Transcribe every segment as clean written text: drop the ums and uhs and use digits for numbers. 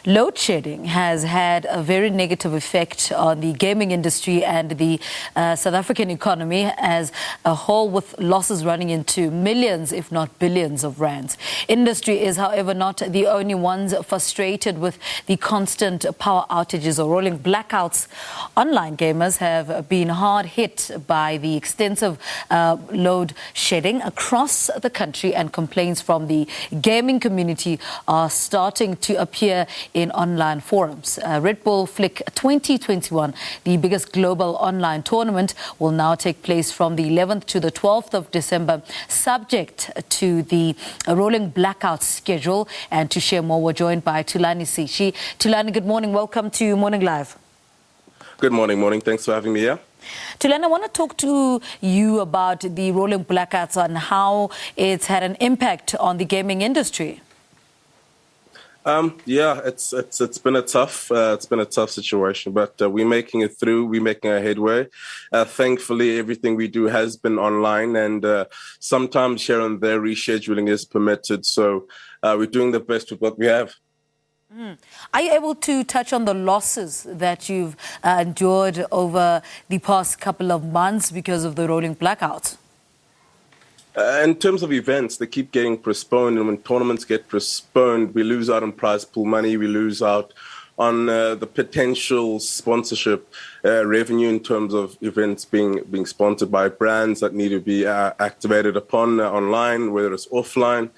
Load shedding has had a very negative effect on the gaming industry and the South African economy as a whole, with losses running into millions, if not billions of rands. Industry is, however, not the only ones frustrated with the constant power outages or rolling blackouts. Online gamers have been hard hit by the extensive load shedding across the country, and complaints from the gaming community are starting to appear in online forums. Red Bull Flick 2021, the biggest global online tournament, will now take place from the 11th to the 12th of December, subject to the rolling blackout schedule. And to share more, we're joined by Thulani Sishi. Thulani, good morning. Welcome to Morning Live. Good morning. Thanks for having me here. Thulani, I want to talk to you about the rolling blackouts and how it's had an impact on the gaming industry. It's been a tough situation, but we're making it through. We're making our headway. Thankfully, everything we do has been online, and sometimes here and there rescheduling is permitted. So we're doing the best with what we have. Are you able to touch on the losses that you've endured over the past couple of months because of the rolling blackouts? In terms of events, they keep getting postponed, and when tournaments get postponed, we lose out on prize pool money, we lose out on the potential sponsorship revenue in terms of events being sponsored by brands that need to be activated upon online, whether it's offline.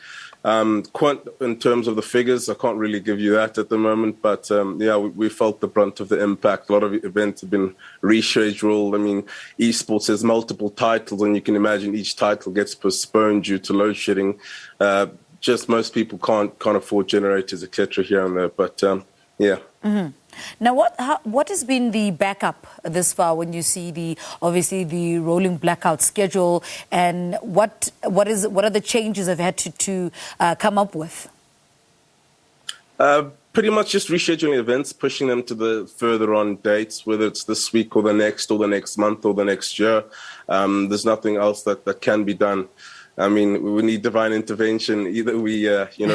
In terms of the figures, I can't really give you that at the moment, but we felt the brunt of the impact. A lot of events have been rescheduled. I mean, esports has multiple titles, and you can imagine each title gets postponed due to load shedding. Just most people can't afford generators, etc. here and there, but Now, what has been the backup this far when you see the rolling blackout schedule, and what are the changes I've had to come up with? Pretty much just rescheduling events, pushing them to the further on dates, whether it's this week or the next month or the next year. There's nothing else that can be done. I mean, we need divine intervention. Either we,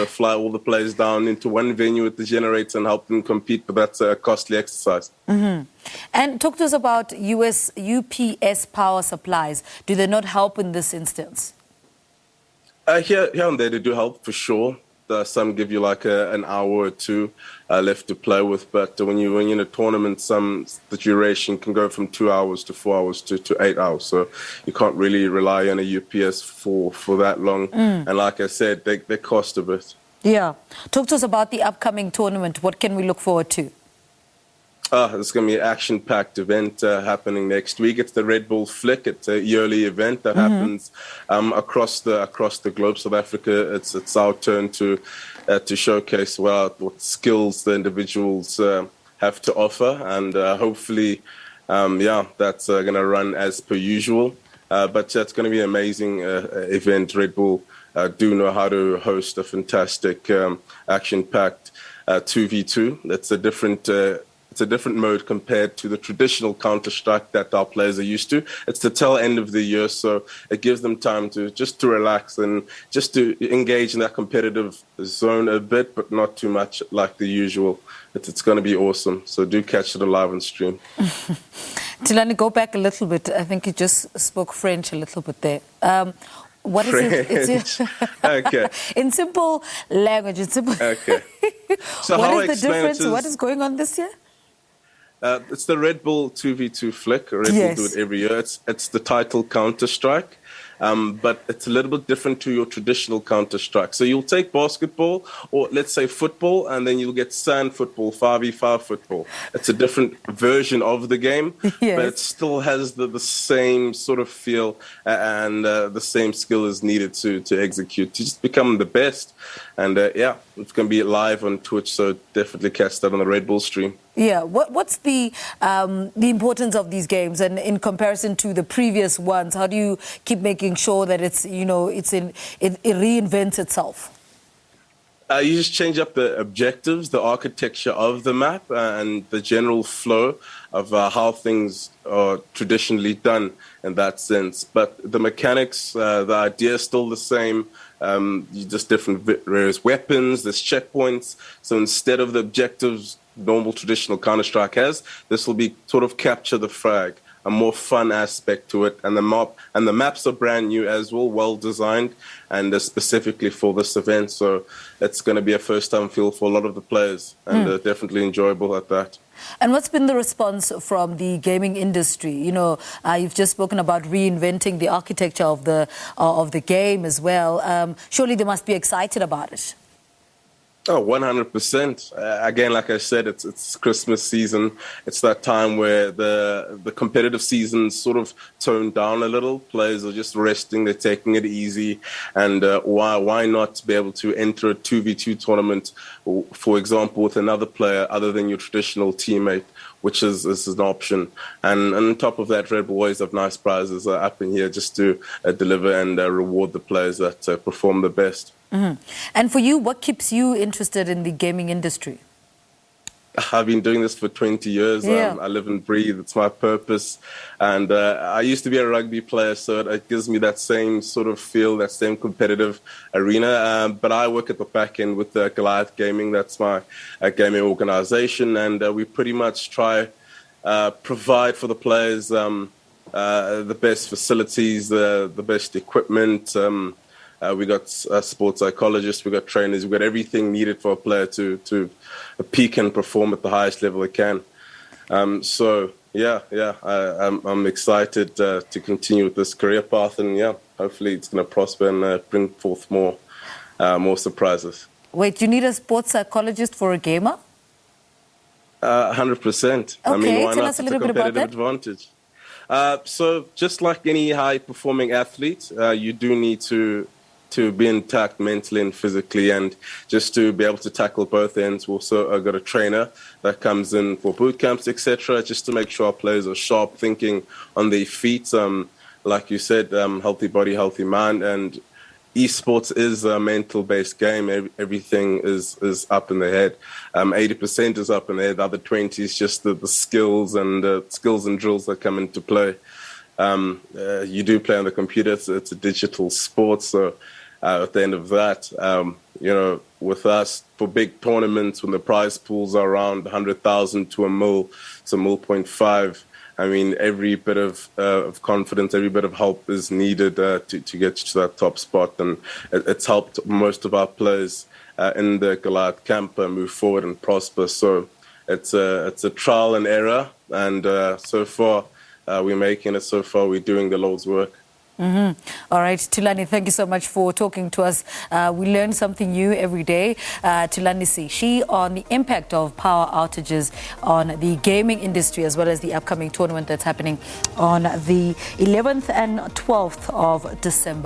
fly all the players down into one venue with the generator and help them compete, but that's a costly exercise. And talk to us about UPS power supplies. Do they not help in this instance? Here and there, they do help for sure. Some give you like an hour or two left to play with, but when you're in a tournament, the duration can go from 2 hours to 4 hours to 8 hours. So you can't really rely on a UPS for that long. And like I said, they cost a bit. Yeah. Talk to us about the upcoming tournament. What can we look forward to? It's going to be an action-packed event happening next week. It's the Red Bull Flick. It's a yearly event that happens across the globe. South Africa, it's our turn to showcase what skills the individuals have to offer, and hopefully, that's going to run as per usual. But it's going to be an amazing event. Red Bull do know how to host a fantastic action-packed 2v2. That's a different. It's a different mode compared to the traditional Counter-Strike that our players are used to. It's the tail end of the year, so it gives them time to relax and just to engage in that competitive zone a bit, but not too much like the usual. It's going to be awesome, so do catch it live on stream. Thulani, go back a little bit. I think you just spoke French a little bit there. What is it? Okay. In simple language, Okay. So what is the difference? What is going on this year? It's the Red Bull 2v2 Flick. Red Bull do it every year. It's the title Counter-Strike, but it's a little bit different to your traditional Counter-Strike. So you'll take basketball, or let's say football, and then you'll get sand football, 5v5 football. It's a different version of the game, but it still has the same sort of feel and the same skill is needed to execute, to just become the best. And it's going to be live on Twitch, so definitely catch that on the Red Bull stream. Yeah, what's the importance of these games, and in comparison to the previous ones, how do you keep making sure that it reinvents itself? You just change up the objectives, the architecture of the map, and the general flow of how things are traditionally done in that sense. But the mechanics, the idea is still the same. just different various weapons, there's checkpoints. So instead of the objectives normal traditional Counter-Strike has, this will be sort of capture the flag, a more fun aspect to it. And the maps are brand new as well designed, and specifically for this event. So it's going to be a first-time feel for a lot of the players, and definitely enjoyable at that. And what's been the response from the gaming industry? You know, you've just spoken about reinventing the architecture of the game as well. Surely they must be excited about it. Oh, 100%. Again, like I said, it's Christmas season. It's that time where the competitive season's sort of toned down a little. Players are just resting, they're taking it easy. And why not be able to enter a 2v2 tournament, for example, with another player other than your traditional teammate, which is an option. And on top of that, Red Bull always have nice prizes up in here just to deliver and reward the players that perform the best. Mm-hmm. And for you, what keeps you interested in the gaming industry? I've been doing this for 20 years. Yeah. I live and breathe. It's my purpose. And I used to be a rugby player, so it gives me that same sort of feel, that same competitive arena. But I work at the back end with Goliath Gaming. That's my gaming organization. And we pretty much try provide for the players the best facilities, the best equipment. We got sports psychologists, we got trainers, we got everything needed for a player to peak and perform at the highest level they can. I'm excited to continue with this career path, and hopefully it's going to prosper and bring forth more surprises. Wait, you need a sports psychologist for a gamer? 100%. Okay, I mean, why tell not? us a It's little bit about that. advantage. So just like any high-performing athlete, you do need to be intact mentally and physically, and just to be able to tackle both ends. We also got a trainer that comes in for boot camps, etc., just to make sure our players are sharp, thinking on their feet. Like you said, healthy body, healthy mind, and esports is a mental-based game. Everything is up in the head. 80% is up in the head. The other 20 is just the skills and drills that come into play. You do play on the computer. It's a digital sport, so at the end of that, with us, for big tournaments, when the prize pools are around 100,000 to $1 million, I mean, every bit of confidence, every bit of help is needed to get to that top spot. And it's helped most of our players in the Goliath camp move forward and prosper. So it's a trial and error. And so far, we're making it. So far, we're doing the Lord's work. Mm-hmm. All right, Thulani, thank you so much for talking to us. We learn something new every day. Thulani Sishi on the impact of power outages on the gaming industry, as well as the upcoming tournament that's happening on the 11th and 12th of December.